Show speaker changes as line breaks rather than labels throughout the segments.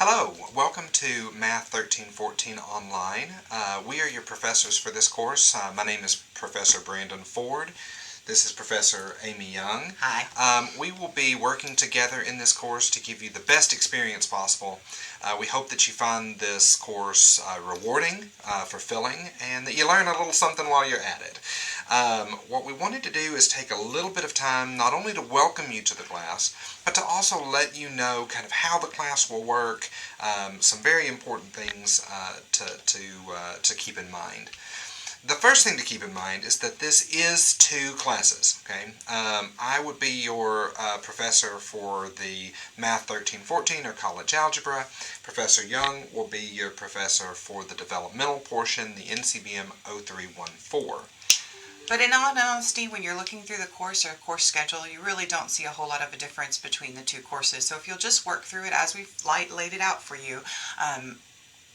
Hello, welcome to Math 1314 Online. We are your professors for this course. My name is Professor Brandon Ford. This is Professor Amy Young.
Hi.
We will be working together in this course to give you the best experience possible. We hope that you find this course rewarding, fulfilling, and that you learn a little something while you're at it. What we wanted to do is take a little bit of time not only to welcome you to the class, but to also let you know kind of how the class will work, some very important things to keep in mind. The first thing to keep in mind is that this is two classes, okay? I would be your professor for the Math 1314 or College Algebra. Professor Young will be your professor for the developmental portion, the NCBM 0314.
But in all honesty, when you're looking through the course or course schedule, you really don't see a whole lot of a difference between the two courses. So if you'll just work through it as we've laid it out for you,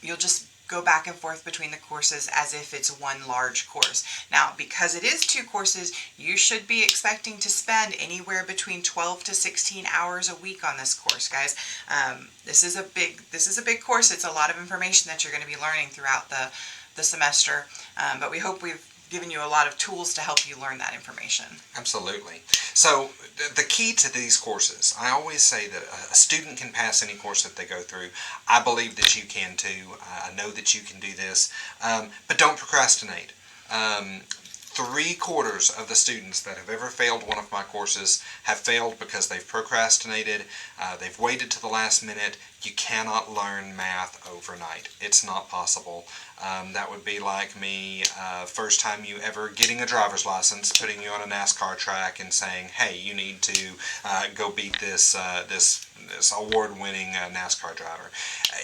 you'll just go back and forth between the courses as if it's one large course. Now, because it is two courses, you should be expecting to spend anywhere between 12 to 16 hours a week on this course, guys. This is a big course. It's a lot of information that you're going to be learning throughout the semester, but we hope we've given you a lot of tools to help you learn that information.
Absolutely. So the key to these courses, I always say that a student can pass any course that they go through. I believe that you can too. I know that you can do this, but don't procrastinate. 3/4 of the students that have ever failed one of my courses have failed because they've procrastinated, they've waited to the last minute. You cannot learn math overnight. It's not possible. That would be like me, first time you ever getting a driver's license, putting you on a NASCAR track and saying, hey, you need to go beat this award-winning NASCAR driver.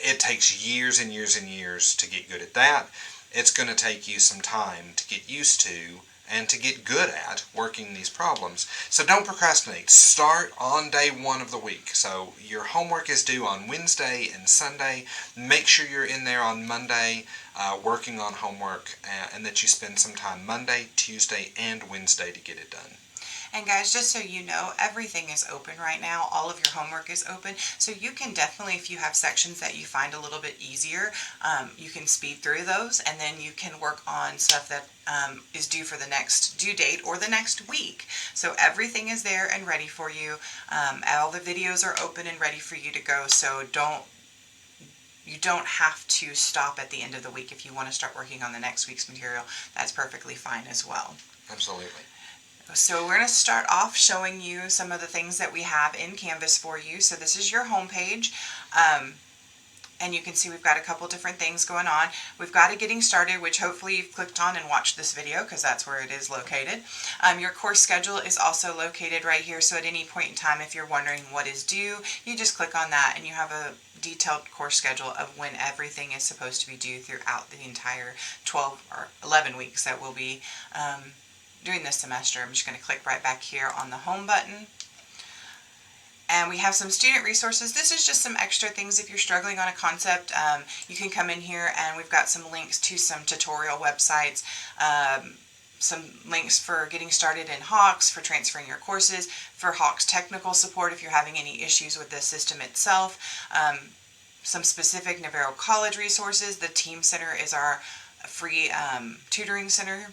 It takes years and years and years to get good at that. It's going to take you some time to get used to and to get good at working these problems. So don't procrastinate. Start on day one of the week. So your homework is due on Wednesday and Sunday. Make sure you're in there on Monday working on homework, and that you spend some time Monday, Tuesday, and Wednesday to get it done.
And guys, just so you know, everything is open right now. All of your homework is open. So you can definitely, if you have sections that you find a little bit easier, you can speed through those, and then you can work on stuff that is due for the next due date or the next week. So everything is there and ready for you. All the videos are open and ready for you to go. So you don't have to stop at the end of the week if you want to start working on the next week's material. That's perfectly fine as well.
Absolutely.
So we're going to start off showing you some of the things that we have in Canvas for you. So this is your home page. And you can see we've got a couple different things going on. We've got a Getting Started, which hopefully you've clicked on and watched this video because that's where it is located. Your course schedule is also located right here. So at any point in time, if you're wondering what is due, you just click on that and you have a detailed course schedule of when everything is supposed to be due throughout the entire 12 or 11 weeks that we'll be during this semester. I'm just going to click right back here on the home button. And we have some student resources. This is just some extra things if you're struggling on a concept. You can come in here and we've got some links to some tutorial websites, some links for getting started in Hawks, for transferring your courses, for Hawks technical support if you're having any issues with the system itself, some specific Navarro College resources. The Team Center is our free tutoring center.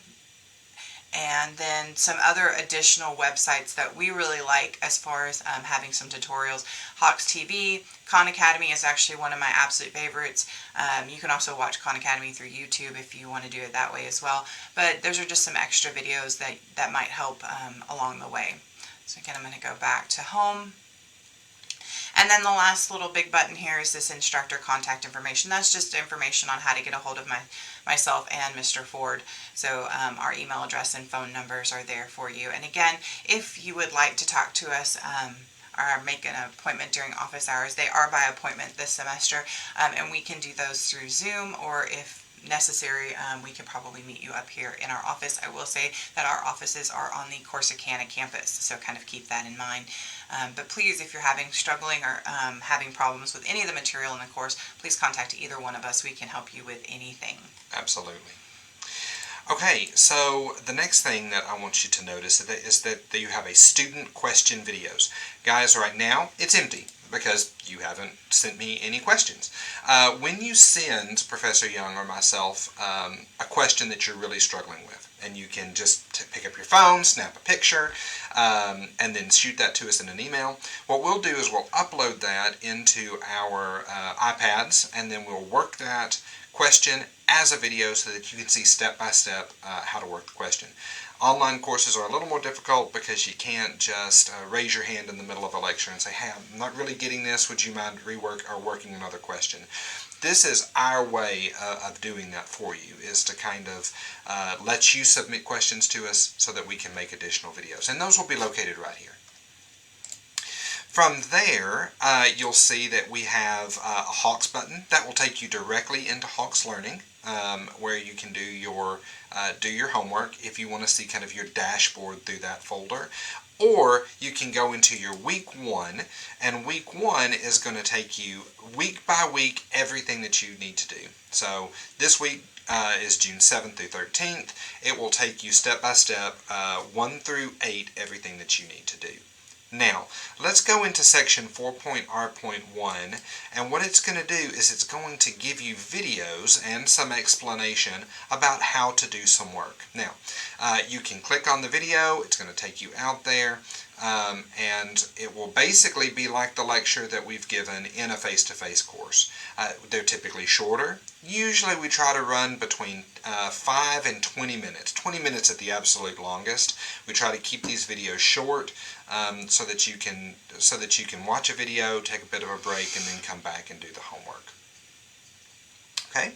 And then some other additional websites that we really like as far as having some tutorials. Hawks TV, Khan Academy is actually one of my absolute favorites. You can also watch Khan Academy through YouTube if you want to do it that way as well. But those are just some extra videos that might help along the way. So again, I'm going to go back to home. And then the last little big button here is this instructor contact information. That's just information on how to get a hold of myself and Mr. Ford. So our email address and phone numbers are there for you. And again, if you would like to talk to us or make an appointment during office hours, they are by appointment this semester. And we can do those through Zoom, or if necessary, we can probably meet you up here in our office. I will say that our offices are on the Corsicana campus, so kind of keep that in mind. But please, if you're struggling or having problems with any of the material in the course, please contact either one of us. We can help you with anything.
Absolutely. Okay, so the next thing that I want you to notice is that you have a student question videos. Guys, right now, it's empty. because you haven't sent me any questions. When you send Professor Young or myself a question that you're really struggling with, and you can just pick up your phone, snap a picture, and then shoot that to us in an email. What we'll do is we'll upload that into our iPads, and then we'll work that question as a video so that you can see step by step how to work the question. Online courses are a little more difficult because you can't just raise your hand in the middle of a lecture and say, hey, I'm not really getting this, would you mind rework or working another question? This is our way of doing that for you, is to kind of let you submit questions to us so that we can make additional videos. And those will be located right here. From there, you'll see that we have a Hawks button that will take you directly into Hawks Learning, where you can do your homework if you want to see kind of your dashboard through that folder. Or you can go into your week 1, and week 1 is going to take you week by week everything that you need to do. So this week is June 7th through 13th. It will take you step by step, 1 through 8, everything that you need to do. Now, let's go into section 4.R.1, and what it's going to do is it's going to give you videos and some explanation about how to do some work. Now, you can click on the video, it's going to take you out there, and it will basically be like the lecture that we've given in a face-to-face course. They're typically shorter. Usually we try to run between 5 and 20 minutes. 20 minutes at the absolute longest. We try to keep these videos short so that you can watch a video, take a bit of a break, and then come back and do the homework. Okay?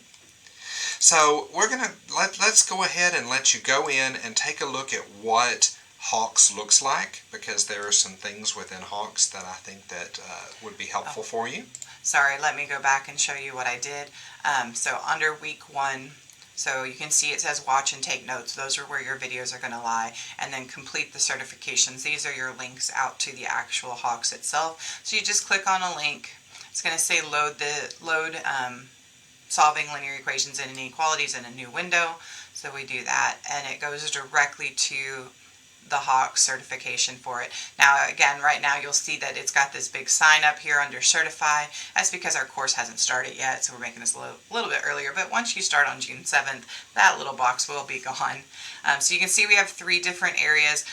So we're gonna let's go ahead and let you go in and take a look at what Hawks looks like, because there are some things within Hawks that I think that would be helpful for you.
Sorry, let me go back and show you what I did. So under week 1, so you can see it says watch and take notes. Those are where your videos are going to lie. And then complete the certifications. These are your links out to the actual Hawks itself. So you just click on a link. It's going to say load solving linear equations and inequalities in a new window. So we do that, and it goes directly to the Hawks certification for it. Now again, right now you'll see that it's got this big sign up here under certify. That's because our course hasn't started yet, so we're making this a little bit earlier. But once you start on June 7th, that little box will be gone. So you can see we have 3 different areas.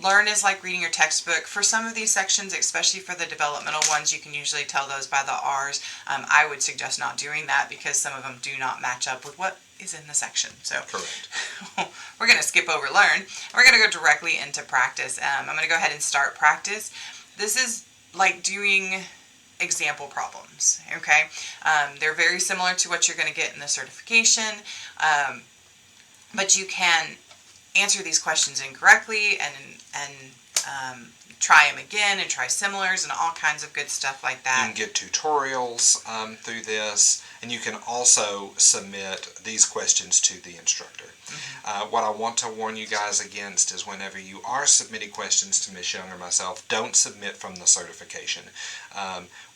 Learn is like reading your textbook. For some of these sections, especially for the developmental ones, you can usually tell those by the R's. I would suggest not doing that because some of them do not match up with what is in the section. So
Correct.
We're going to skip over learn. And we're going to go directly into practice. I'm going to go ahead and start practice. This is like doing example problems, okay? They're very similar to what you're going to get in the certification, but you can answer these questions incorrectly and try them again and try similars and all kinds of good stuff like that.
You can get tutorials through this, and you can also submit these questions to the instructor. Mm-hmm. What I want to warn you guys against is whenever you are submitting questions to Ms. Young or myself, don't submit from the certification.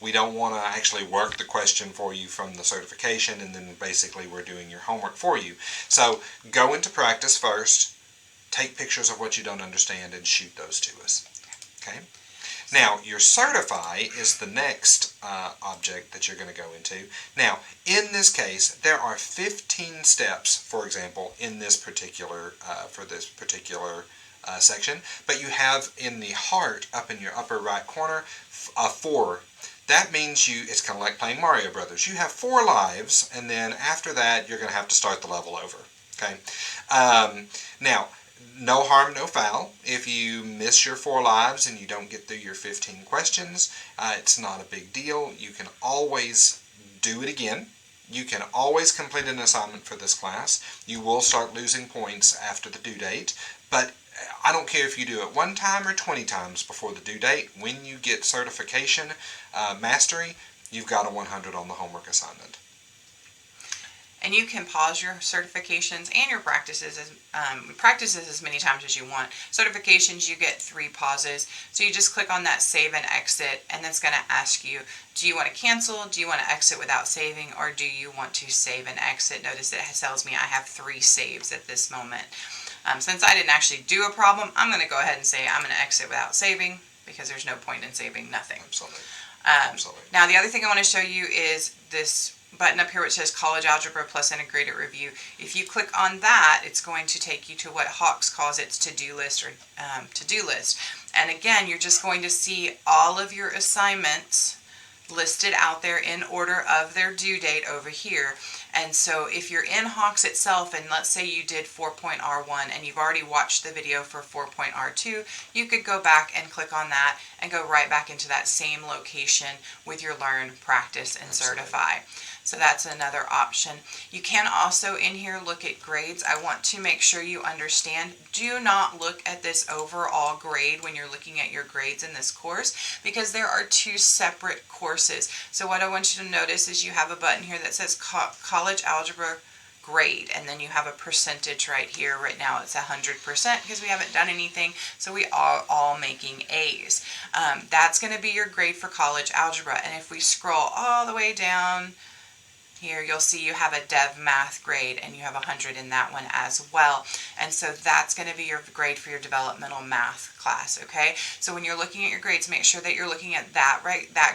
We don't want to actually work the question for you from the certification, and then basically we're doing your homework for you. So go into practice first, take pictures of what you don't understand, and shoot those to us. Okay. Now, your certify is the next object that you're going to go into. Now, in this case, there are 15 steps, for example, in this particular section, but you have in the heart, up in your upper right corner, 4. That means it's kind of like playing Mario Brothers. You have 4 lives, and then after that, you're going to have to start the level over. Okay. Now, no harm, no foul. If you miss your 4 lives and you don't get through your 15 questions, it's not a big deal. You can always do it again. You can always complete an assignment for this class. You will start losing points after the due date, but I don't care if you do it 1 time or 20 times before the due date. When you get certification mastery, you've got a 100 on the homework assignment.
And you can pause your certifications and your practices as many times as you want. Certifications, you get 3 pauses. So you just click on that save and exit, and it's going to ask you, do you want to cancel, do you want to exit without saving, or do you want to save and exit? Notice it tells me I have 3 saves at this moment. Since I didn't actually do a problem, I'm going to go ahead and say I'm going to exit without saving, because there's no point in saving nothing.
Absolutely.
Absolutely. Now, the other thing I want to show you is this button up here which says College Algebra Plus Integrated Review. If you click on that, it's going to take you to what Hawks calls its to-do list or to-do list. And again, you're just going to see all of your assignments listed out there in order of their due date over here. And so if you're in Hawks itself, and let's say you did 4.R1 and you've already watched the video for 4.R2, you could go back and click on that and go right back into that same location with your Learn, Practice, and Certify. So that's another option. You can also in here look at grades. I want to make sure you understand, do not look at this overall grade when you're looking at your grades in this course, because there are two separate courses. So what I want you to notice is you have a button here that says College Algebra grade, and then you have a percentage right here. Right now it's 100% because we haven't done anything, so we are all making A's. That's going to be your grade for College Algebra. And if we scroll all the way down here, you'll see you have a Dev Math grade, and you have 100 in that one as well. And so that's going to be your grade for your developmental math class, okay? So when you're looking at your grades, make sure that you're looking at that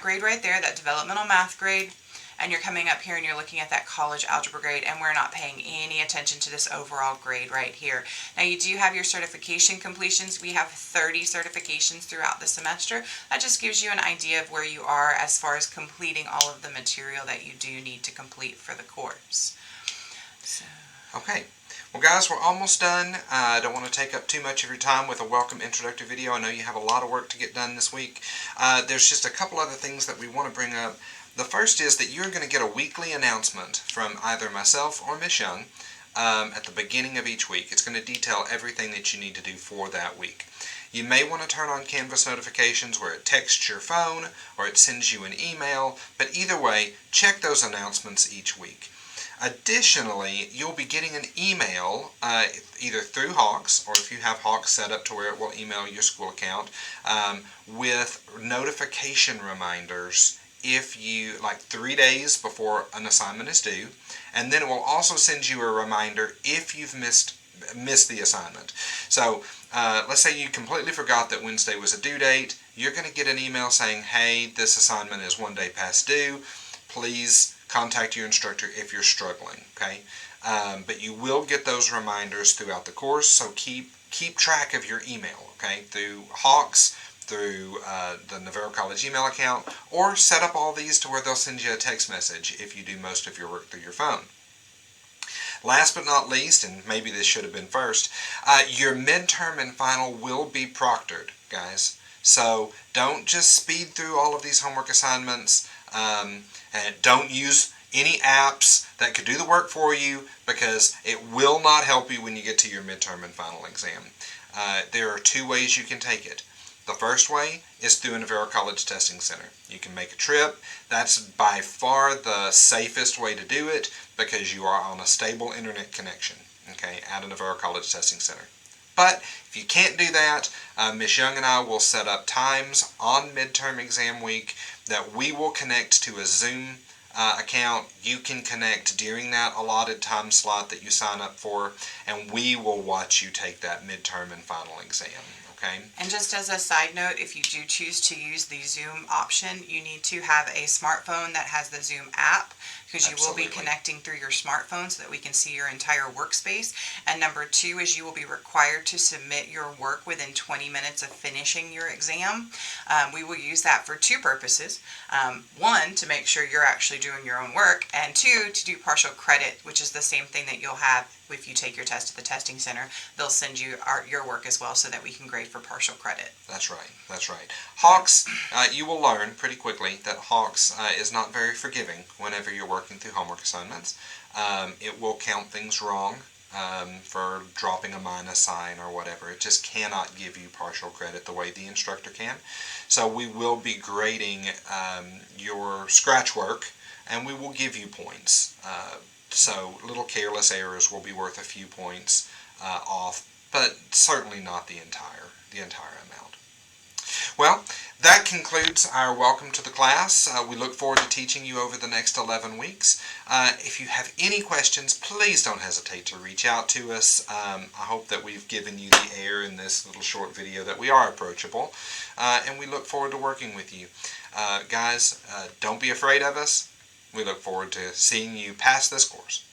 grade right there, that developmental math grade, and you're coming up here and you're looking at that college algebra grade, and we're not paying any attention to this overall grade right here. Now you do have your certification completions. We have 30 certifications throughout the semester. That just gives you an idea of where you are as far as completing all of the material that you do need to complete for the course. So.
Okay. Well, guys, we're almost done. I don't want to take up too much of your time with a welcome introductory video. I know you have a lot of work to get done this week. There's just a couple other things that we want to bring up. The first is that you're going to get a weekly announcement from either myself or Miss Young at the beginning of each week. It's going to detail everything that you need to do for that week. You may want to turn on Canvas notifications where it texts your phone or it sends you an email, but either way, check those announcements each week. Additionally, you'll be getting an email either through Hawks, or if you have Hawks set up to where it will email your school account, with notification reminders if you, like 3 days before an assignment is due, and then it will also send you a reminder if you've missed the assignment. So let's say you completely forgot that Wednesday was a due date. You're going to get an email saying, hey, this assignment is 1 day past due. Please contact your instructor if you're struggling, okay? But you will get those reminders throughout the course, so keep track of your email, okay? Through Hawks, through the Navarro College email account, or set up all these to where they'll send you a text message if you do most of your work through your phone. Last but not least, and maybe this should have been first, your midterm and final will be proctored, guys. So don't just speed through all of these homework assignments, and don't use any apps that could do the work for you, because it will not help you when you get to your midterm and final exam. There are two ways you can take it. The first way is through a Navarro College Testing Center. You can make a trip. That's by far the safest way to do it, because you are on a stable internet connection, okay, at a Navarro College Testing Center. But if you can't do that, Miss Young and I will set up times on midterm exam week that we will connect to a Zoom account. You can connect during that allotted time slot that you sign up for, and we will watch you take that midterm and final exam. Okay.
And just as a side note, if you do choose to use the Zoom option, you need to have a smartphone that has the Zoom app, because you will be connecting through your smartphone so that we can see your entire workspace. And number two is you will be required to submit your work within 20 minutes of finishing your exam. We will use that for two purposes. One, to make sure you're actually doing your own work, and two, to do partial credit, which is the same thing that you'll have if you take your test at the testing center. They'll send you your work as well so that we can grade for partial credit.
That's right. That's right. Hawks, you will learn pretty quickly that Hawks is not very forgiving whenever you're working through homework assignments. It will count things wrong for dropping a minus sign or whatever. It just cannot give you partial credit the way the instructor can. So we will be grading your scratch work, and we will give you points. So little careless errors will be worth a few points off, but certainly not the entire amount. Well, that concludes our welcome to the class. We look forward to teaching you over the next 11 weeks. If you have any questions, please don't hesitate to reach out to us. I hope that we've given you the air in this little short video that we are approachable, and we look forward to working with you. Guys, don't be afraid of us. We look forward to seeing you pass this course.